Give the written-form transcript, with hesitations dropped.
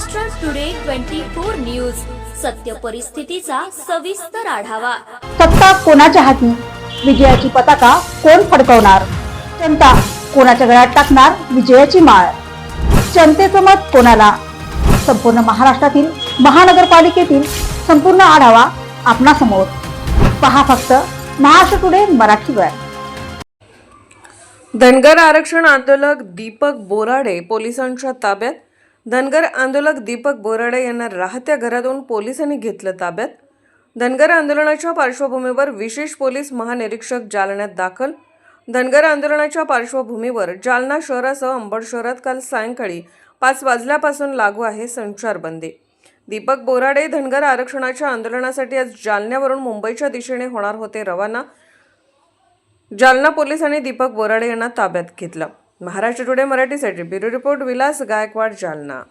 Maharashtra today 24 news, सत्य परिस्थितीचा सविस्तर आढावा। सत्ता कोणाच्या हाती, विजयाची पताका कोण फडकवणार, जनता कोणाच्या गळ्यात टाकणार विजयाची माळ, जनतेचं मत कोणाला, संपूर्ण महाराष्ट्रातील महानगरपालिकेतील संपूर्ण आढावा आपणासमोर पहा फक्त महाराष्ट्र टुडे मराठीवर। धनगर आरक्षण आंदोलक दीपक बोराडे पोलिसांच्या ताब्यात। धनगर आंदोलक दीपक बोराडे यांना राहत्या घरातून पोलिसांनी घेतलं ताब्यात। धनगर आंदोलनाच्या पार्श्वभूमीवर विशेष पोलीस महानिरीक्षक जालन्यात दाखल। धनगर आंदोलनाच्या पार्श्वभूमीवर जालना शहरासह अंबड शहरात काल सायंकाळी 5 वाजल्यापासून लागू आहे संचारबंदी। दीपक बोराडे धनगर आरक्षणाच्या आंदोलनासाठी आज जालन्यावरून मुंबईच्या दिशेने होणार होते रवाना। जालना पोलिसांनी दीपक बोराडे यांना ताब्यात घेतलं। महाराष्ट्र टुडे मराठीसाठी ब्युरो रिपोर्ट विलास गायकवाड, जालना।